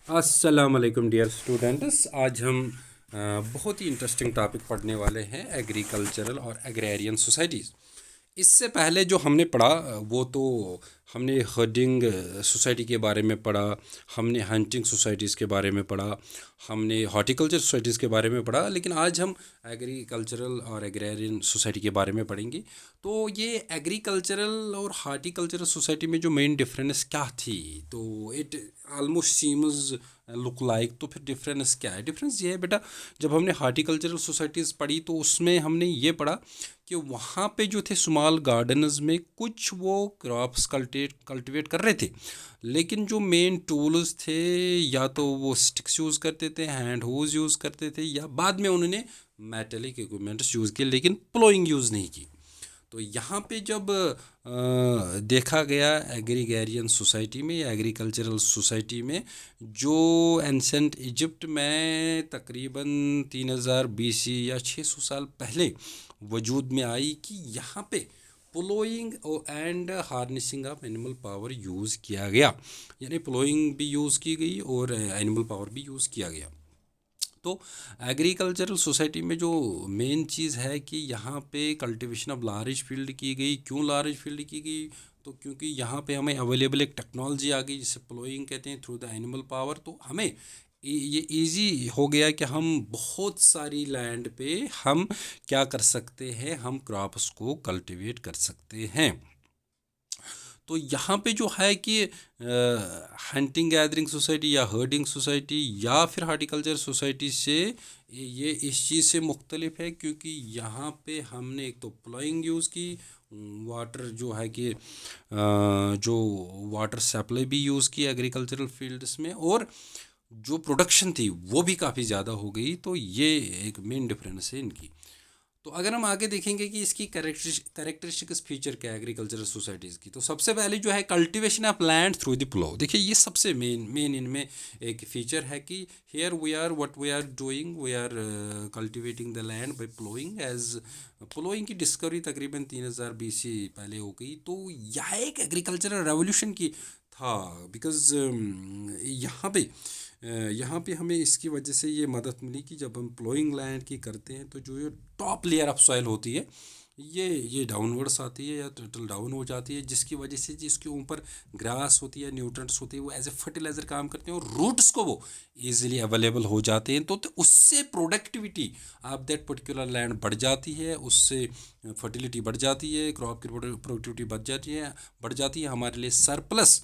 अस्सलाम वालेकुम dear students. आज हम बहुत ही इंटरेस्टिंग टॉपिक पढ़ने वाले हैं, एग्रीकल्चरल और एग्रेरियन सोसाइटीज़। इससे पहले जो हमने पढ़ा वो तो हमने हर्डिंग सोसाइटी के बारे में पढ़ा, हमने हंटिंग सोसाइटीज़ के बारे में पढ़ा, हमने हॉर्टिकल्चर सोसाइटीज़ के बारे में पढ़ा। लेकिन आज हम एग्रीकल्चरल और एग्रेरियन सोसाइटी के बारे में पढ़ेंगे। तो ये एग्रीकल्चरल और हॉर्टिकल्चरल सोसाइटी में जो मेन डिफरेंस क्या थी, तो it almost seems look like. तो फिर डिफरेंस क्या है? डिफरेंस ये है बेटा, जब हमने हार्टिकल्चरल सोसाइटीज़ पढ़ी तो उसमें हमने ये पढ़ा कि वहाँ पे जो थे स्मॉल गार्डन्स में कुछ वो क्रॉप्स कल्टिवेट कर रहे थे, लेकिन जो मेन टूल्स थे या तो वो स्टिक्स यूज़ करते थे, हैंड होज यूज़ करते थे, या बाद में उन्होंने मेटेलिक इक्विपमेंट्स यूज़ किए लेकिन प्लोइंग यूज़ नहीं की। तो यहाँ पे जब देखा गया एग्रीगेरियन सोसाइटी में या एग्रीकल्चरल सोसाइटी में, जो एंसेंट इजिप्ट में तकरीबन 3000 BC या 600 साल पहले वजूद में आई, कि यहाँ पे ploughing and harnessing of animal power use किया गया। यानी प्लोइंग भी यूज़ की गई और एनिमल पावर भी यूज़ किया गया। तो एग्रीकल्चरल सोसाइटी में जो मेन चीज़ है कि यहाँ पे कल्टीवेशन ऑफ लार्ज फील्ड की गई। क्यों लार्ज फील्ड की गई? तो क्योंकि यहाँ पे हमें अवेलेबल एक टेक्नोलॉजी आ गई जिसे प्लोइंग कहते हैं, थ्रू द एनिमल पावर। तो हमें ये इजी हो गया कि हम बहुत सारी लैंड पे हम क्या कर सकते हैं, हम क्रॉप्स को कल्टीवेट कर सकते हैं। तो यहाँ पे जो है कि हंटिंग गैदरिंग सोसाइटी या हर्डिंग सोसाइटी या फिर हार्टिकल्चर सोसाइटी से ये इस चीज़ से मुख्तलिफ है, क्योंकि यहाँ पे हमने एक तो प्लॉइंग यूज़ की, वाटर जो है कि जो वाटर सप्लाई भी यूज़ की एग्रीकल्चरल फील्ड्स में, और जो प्रोडक्शन थी वो भी काफ़ी ज़्यादा हो गई। तो ये एक मेन डिफरेंस है इनकी। तो अगर हम आगे देखेंगे कि इसकी करेक्टरिस्टिक्स फीचर क्या है एग्रीकल्चरल सोसाइटीज़ की, तो सबसे पहले जो है cultivation of land through the plough. देखिए ये सबसे मेन इनमें एक फीचर है कि here we are what we are doing, we are cultivating the land by ploughing. As ploughing की डिस्कवरी तकरीबन 3000 BC पहले हो गई। तो यह एक एग्रीकल्चरल रेवोल्यूशन की था, बिकॉज यहाँ पे हमें इसकी वजह से ये मदद मिली कि जब हम प्लोइंग लैंड की करते हैं तो जो ये टॉप लेयर ऑफ सॉइल होती है, ये डाउनवर्ड्स आती है या टोटल डाउन हो जाती है, जिसकी वजह से जिसके ऊपर ग्रास होती है, न्यूट्रेंट्स होती है, वो एज ए फर्टिलाइजर काम करते हैं और रूट्स को वो इजीली अवेलेबल हो जाते हैं। तो उससे productivity of that particular land बढ़ जाती है, उससे फर्टिलिटी बढ़ जाती है, क्रॉप की प्रोडक्टिविटी बढ़ जाती है हमारे लिए सरप्लस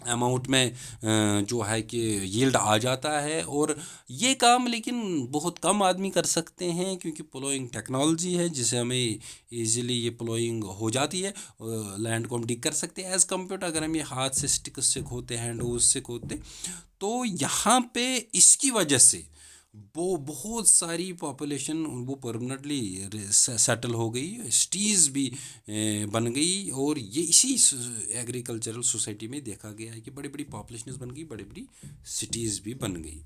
अमाउंट में जो है कि यील्ड आ जाता है। और ये काम लेकिन बहुत कम आदमी कर सकते हैं, क्योंकि प्लोइंग टेक्नोलॉजी है जिसे हमें इजीली ये प्लोइंग हो जाती है, लैंड को हम डिग कर सकते हैं। एज़ कम्पेयर अगर हम ये हाथ से स्टिक से खोदते, हैंड होज से खोदते, तो यहाँ पे इसकी वजह से वो बहुत सारी पॉपुलेशन वो परमानेंटली सेटल हो गई, सिटीज़ भी बन गई। और ये इसी एग्रीकल्चरल सोसाइटी में देखा गया है कि बड़ी बड़ी पॉपुलेशन बन गई, बड़ी बड़ी सिटीज़ भी बन गई।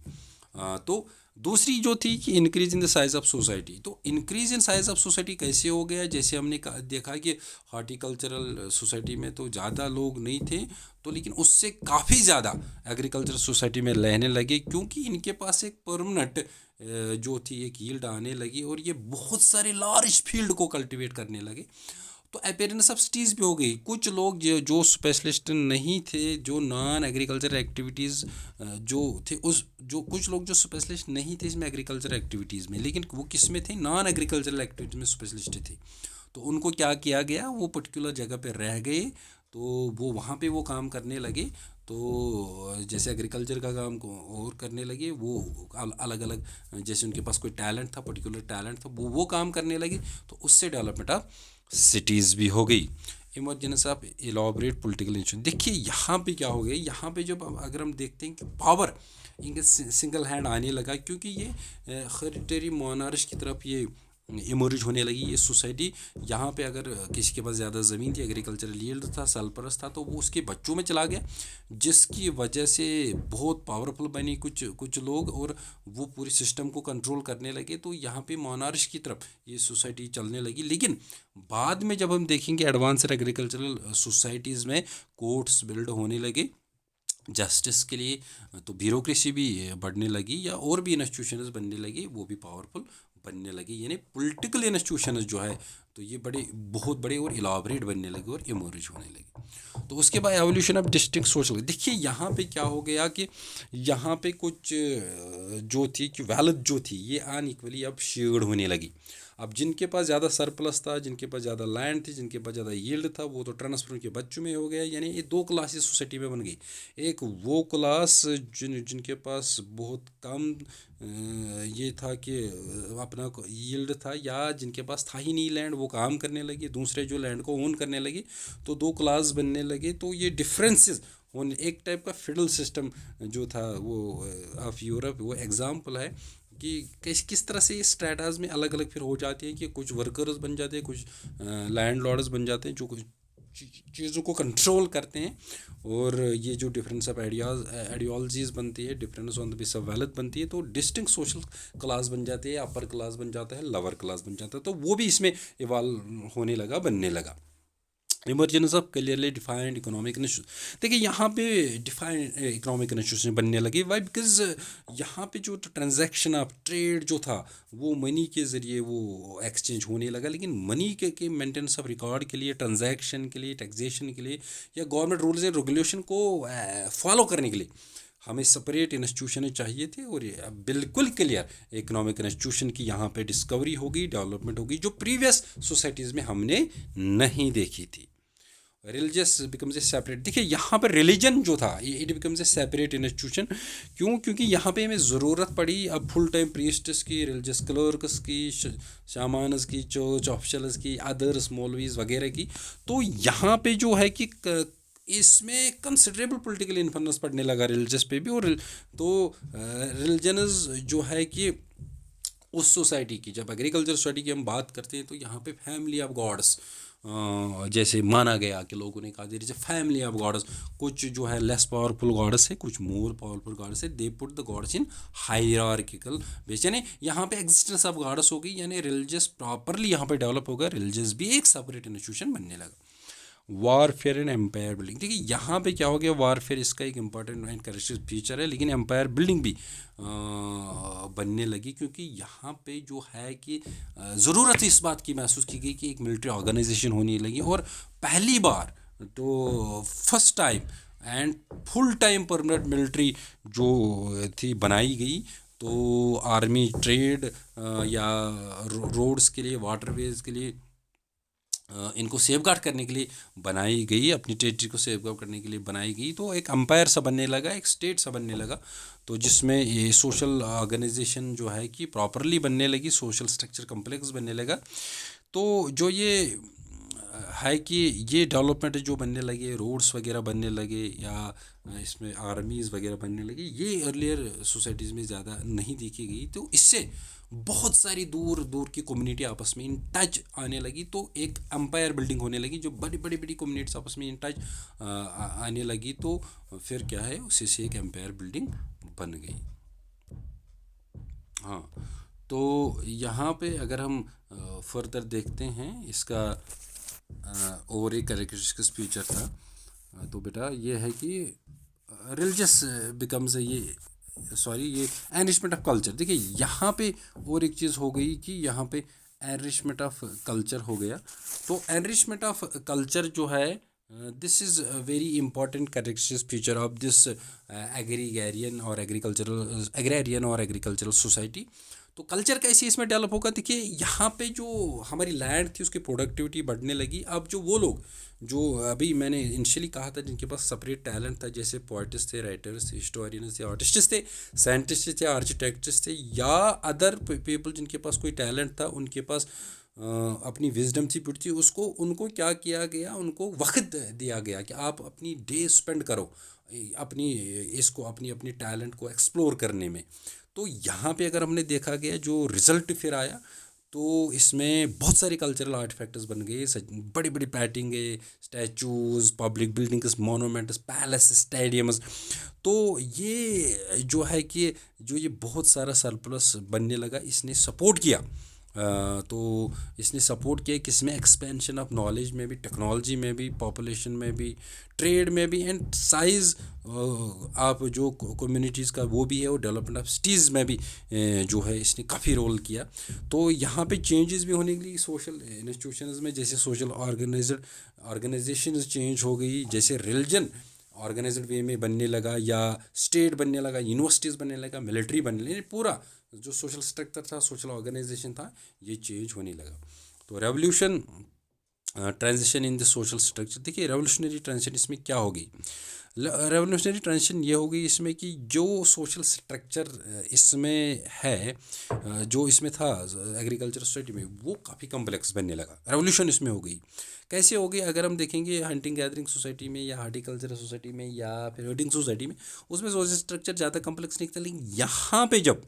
तो दूसरी जो थी कि increase in the size of society. तो increase in size of society कैसे हो गया? जैसे हमने देखा कि हॉर्टिकल्चरल सोसाइटी में तो ज़्यादा लोग नहीं थे, तो लेकिन उससे काफ़ी ज़्यादा एग्रीकल्चर सोसाइटी में रहने लगे, क्योंकि इनके पास एक परमानेंट जो थी एक यील्ड आने लगी, और ये बहुत सारे लार्ज फील्ड को कल्टीवेट करने लगे। तो अपेयरेंस ऑफ सिटीज़ भी हो गई। कुछ लोग जो स्पेशलिस्ट नहीं थे, जो नॉन एग्रीकल्चर एक्टिविटीज़ जो थे, उस जो कुछ लोग जो स्पेशलिस्ट नहीं थे इसमें एग्रीकल्चर एक्टिविटीज़ में, लेकिन वो किस में थे? नॉन एग्रीकल्चरल एक्टिविटीज़ में स्पेशलिस्ट थे। तो उनको क्या किया गया, वो पर्टिकुलर जगह पे रह गए, तो वो वहाँ पे वो काम करने लगे। तो जैसे एग्रीकल्चर का काम को और करने लगे, वो अलग अलग जैसे उनके पास कोई टैलेंट था, पर्टिकुलर टैलेंट था, वो काम करने लगे। तो उससे डेवलपमेंट ऑफ सिटीज़ भी हो गई। Emergence of elaborate political institution. देखिए यहाँ पे क्या हो गया, यहाँ पे जब अगर हम देखते हैं कि पावर इनके सिंगल हैंड आने लगा, क्योंकि ये हेरिडिटरी मोनार्च की तरफ ये इमर्ज होने लगी ये सोसाइटी। यहाँ पे अगर किसी के पास ज़्यादा ज़मीन थी, एग्रीकल्चरल यील्ड था, सरप्लस था, तो वो उसके बच्चों में चला गया, जिसकी वजह से बहुत पावरफुल बनी कुछ कुछ लोग, और वो पूरे सिस्टम को कंट्रोल करने लगे। तो यहाँ पे मोनार्च की तरफ ये सोसाइटी चलने लगी। लेकिन बाद में जब हम देखेंगे एडवांस्ड एग्रीकल्चरल सोसाइटीज़ में कोर्ट्स बिल्ड होने लगे, जस्टिस के लिए, तो ब्यूरोक्रेसी भी बढ़ने लगी या और भी इंस्टीट्यूशंस बनने लगी, वो भी पावरफुल बनने लगी, यानी पॉलिटिकल इंस्टीट्यूशंस जो है तो ये बड़े बहुत बड़े और इलाबरेट बनने लगे और इमर्ज होने लगे। तो उसके बाद एवोल्यूशन ऑफ डिस्टिंक्ट सोशल, देखिए यहाँ पे क्या हो गया कि यहाँ पे कुछ जो थी कि वेल्थ जो थी ये अनइक्वली अब शेयर्ड होने लगी। अब जिनके पास ज़्यादा सरप्लस था, जिनके पास ज़्यादा लैंड थी, जिनके पास ज़्यादा यील्ड था, वो तो ट्रांसफर के बच्चों में हो गया, यानी ये दो क्लासेस सोसाइटी में बन गई। एक वो क्लास जिनके पास बहुत कम ये था कि अपना यील्ड था, या जिनके पास था ही नहीं लैंड, वो काम करने लगे, दूसरे जो लैंड को ओन करने लगे, तो दो क्लास बनने लगे। तो ये डिफरेंसेस होने, एक टाइप का फेडरल सिस्टम जो था वो ऑफ यूरोप, वो एग्जाम्पल है कि किस तरह से स्ट्रेटाज में अलग अलग फिर हो जाते हैं कि कुछ वर्कर्स बन जाते हैं, कुछ लैंड लॉर्ड्स बन जाते हैं जो कुछ चीज़ों को कंट्रोल करते हैं, और ये जो डिफरेंस ऑफ आइडियोलॉजीज बनती है, difference on the base of wealth बनती है, तो डिस्टिंक्ट सोशल क्लास बन जाते हैं, अपर क्लास बन जाता है, लोअर क्लास बन जाता है, तो वो भी इसमें इवाल्व होने लगा, बनने लगा। Emergence of clearly defined economic institution, देखिए यहाँ पे डिफाइंड इकोनॉमिक इंस्टीट्यूशन बनने लगे। वाई? बिकॉज यहाँ पे जो ट्रांजैक्शन ऑफ ट्रेड जो था वो मनी के ज़रिए वो एक्सचेंज होने लगा, लेकिन मनी के मेंटेनेंस ऑफ रिकॉर्ड के लिए, ट्रांजैक्शन के लिए, टैक्सेशन के लिए, या गवर्नमेंट रूल्स एंड रेगुलेशन को फॉलो करने के लिए हमें सेपरेट इंस्टीट्यूशन चाहिए थे। और ये अब बिल्कुल क्लियर इकोनॉमिक इंस्टीट्यूशन की यहाँ पे डिस्कवरी होगी, डेवलपमेंट होगी, जो प्रीवियस सोसाइटीज़ में हमने नहीं देखी थी। रिलीजियस बिकम्स ए सेपरेट, देखिए यहाँ पर रिलीजन जो था ये it becomes a separate institution. क्यों? क्योंकि यहाँ पे हमें ज़रूरत पड़ी अब फुल टाइम प्रीस्ट्स की, रिलीजियस क्लर्क्स की, शामानस की, चर्च ऑफिशल्स की, अदर्स मौलवीज वगैरह की। तो यहाँ पे जो है कि इसमें कंसिडरेबल पॉलिटिकल इन्फ्लुएंस पड़ने लगा रिलीजियस पे भी। और तो रिलीजनस जो है कि उस सोसाइटी की, जब एग्रीकल्चर सोसाइटी की हम बात करते हैं तो यहाँ पे फैमिली ऑफ गॉड्स जैसे माना गया कि लोगों ने कहा जैसे फैमिली ऑफ गॉड्स, कुछ जो है लेस पावरफुल गॉड्स है, कुछ मोर पावरफुल गॉड्स है, they put the gods in hierarchical base, यानी यहाँ पे एग्जिस्टेंस ऑफ गॉड्स हो गई, यानी रिलीजियस प्रॉपरली यहाँ पे डेवलप होगा, रिलीजियस भी एक सेपरेट इंस्टीट्यूशन बनने लगा। वारफेयर एंड एम्पायर बिल्डिंग, देखिए यहाँ पे क्या हो गया, वारफेयर इसका एक इंपॉर्टेंट एंड करेक्टरिस्टिक फीचर है, लेकिन एम्पायर बिल्डिंग भी बनने लगी, क्योंकि यहाँ पे जो है कि ज़रूरत इस बात की महसूस की गई कि एक मिलिट्री ऑर्गेनाइजेशन होने लगी। और पहली बार तो first time and full time permanent military जो थी बनाई गई। तो आर्मी ट्रेड या रोड्स के लिए, वाटरवेज के लिए, इनको सेफगार्ड करने के लिए बनाई गई, अपनी टेरिटरी को सेफगार्ड करने के लिए बनाई गई। तो एक अंपायर सा बनने लगा, एक स्टेट सा बनने लगा, तो जिसमें ये सोशल ऑर्गेनाइजेशन जो है कि प्रॉपरली बनने लगी, सोशल स्ट्रक्चर कम्प्लेक्स बनने लगा। तो जो ये है कि ये डेवलपमेंट जो बनने लगे, रोड्स वगैरह बनने लगे, या इसमें आर्मीज़ वगैरह बनने लगी, ये अर्लियर सोसाइटीज़ में ज़्यादा नहीं देखी गई। तो इससे बहुत सारी दूर दूर की कम्युनिटी आपस में इन टच आने लगी, तो एक एम्पायर बिल्डिंग होने लगी, जो बड़ी बड़ी बड़ी कम्युनिटीज आपस में इन टच आने लगी। तो फिर क्या है, उसी से एक एम्पायर बिल्डिंग बन गई। हाँ, तो यहाँ पे अगर हम फर्दर देखते हैं इसका और एक करेक्टरिस्टिक फीचर था, तो बेटा ये है कि रिलीजियस बिकम्स ये सॉरी ये एनरिचमेंट ऑफ कल्चर। देखिए यहाँ पे और एक चीज़ हो गई कि यहाँ पे एनरिचमेंट ऑफ कल्चर हो गया। तो एनरिचमेंट ऑफ कल्चर जो है, this is very important characteristic feature of this agrarian और एग्रीकल्चरल सोसाइटी। तो कल्चर कैसे इसमें डेवलप होगा, देखिए यहाँ पे जो हमारी लैंड थी उसकी प्रोडक्टिविटी बढ़ने लगी। अब जो वो लोग जो अभी मैंने इनिशियली कहा था जिनके पास सेपरेट टैलेंट था, जैसे पोइट्स थे, राइटर्स थे, हिस्टोरियंस थे, आर्टिस्ट थे, साइंटिस्ट थे, आर्किटेक्ट्स थे, या अदर पीपल जिनके पास कोई टैलेंट था, उनके पास अपनी विजडम थी, पुट थी, उसको उनको क्या किया गया, उनको वक्त दिया गया कि आप अपनी डे स्पेंड करो अपनी इसको अपनी अपनी टैलेंट को एक्सप्लोर करने में। तो यहाँ पे अगर हमने देखा गया जो रिज़ल्ट फिर आया, तो इसमें बहुत सारे कल्चरल आर्टिफैक्ट्स बन गए, बड़ी बड़ी पेंटिंगें, statues, public buildings, monuments, palace, stadiums. तो ये जो है कि जो ये बहुत सारा सरप्लस बनने लगा, इसने सपोर्ट किया तो इसने सपोर्ट किया किस में, एक्सपेंशन ऑफ नॉलेज में भी, टेक्नोलॉजी में भी, पॉपुलेशन में भी, ट्रेड में भी, एंड साइज़ आप जो कम्युनिटीज़ का वो भी है, और डेवलपमेंट ऑफ सिटीज़ में भी जो है इसने काफ़ी रोल किया। तो यहाँ पे चेंजेस भी होने के लिए सोशल इंस्टीट्यूशंस में, जैसे सोशल ऑर्गेनाइजेशन चेंज हो गई, जैसे रिलीजन ऑर्गेनाइज्ड वे में बनने लगा, या स्टेट बनने लगा, यूनिवर्सिटीज़ बनने लगा, मिलिट्री बनने लगी, पूरा जो सोशल स्ट्रक्चर था, सोशल ऑर्गेनाइजेशन था, ये चेंज होने लगा। तो revolution transition in the social structure, देखिए रेवोल्यूशनरी ट्रांजिशन इसमें क्या होगी, रेवोल्यूशनरी ट्रांजिशन ये होगी इसमें कि जो सोशल स्ट्रक्चर इसमें है, जो इसमें था एग्रीकल्चर सोसाइटी में, वो काफ़ी कम्प्लेक्स बनने लगा। रेवोल्यूशन इसमें हो गई, कैसे हो गई, अगर हम देखेंगे हंटिंग गैदरिंग सोसाइटी में, या हार्टिकल्चर सोसाइटी में, या फिर हर्टिंग सोसाइटी में, उसमें सोशल स्ट्रक्चर ज़्यादा कम्प्लेक्स नहीं था। लेकिन यहाँ पे जब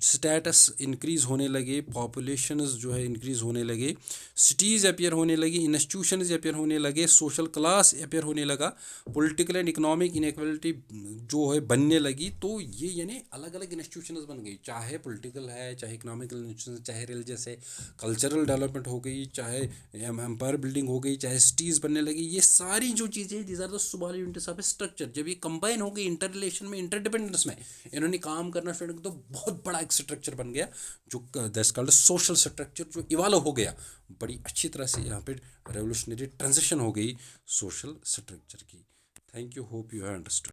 स्टेटस इंक्रीज़ होने लगे, पॉपुलेशंस जो है इंक्रीज़ होने लगे, सिटीज़ अपियर होने लगी, इंस्टीट्यूशंस अपियर होने लगे, सोशल क्लास अपियर होने लगा, पॉलिटिकल एंड इकोनॉमिक इनइक्वालिटी जो है बनने लगी, तो ये यानी अलग अलग इंस्टीट्यूशंस बन गई, चाहे पॉलिटिकल है, चाहे इकोनॉमिकल इंस्टीट्यूशन, चाहे रिलीजियस है, कल्चरल डेवलपमेंट हो गई, चाहे एम्पायर बिल्डिंग हो गई, चाहे सिटीज़ बनने लगी, ये सारी जो चीज़ें, these are the small units of structure. जब ये कंबाइन हो गई इंटर रिलेशन में, इंटरडिपेंडेंस में, इन्होंने काम करना स्टार्ट किया, तो बहुत बड़ा एक स्ट्रक्चर बन गया, जो दैट्स कॉल्ड सोशल स्ट्रक्चर, जो इवॉल्व हो गया बड़ी अच्छी तरह से। यहाँ पे रेवोल्यूशनरी ट्रांजिशन हो गई सोशल स्ट्रक्चर की। Thank you, hope you have understood.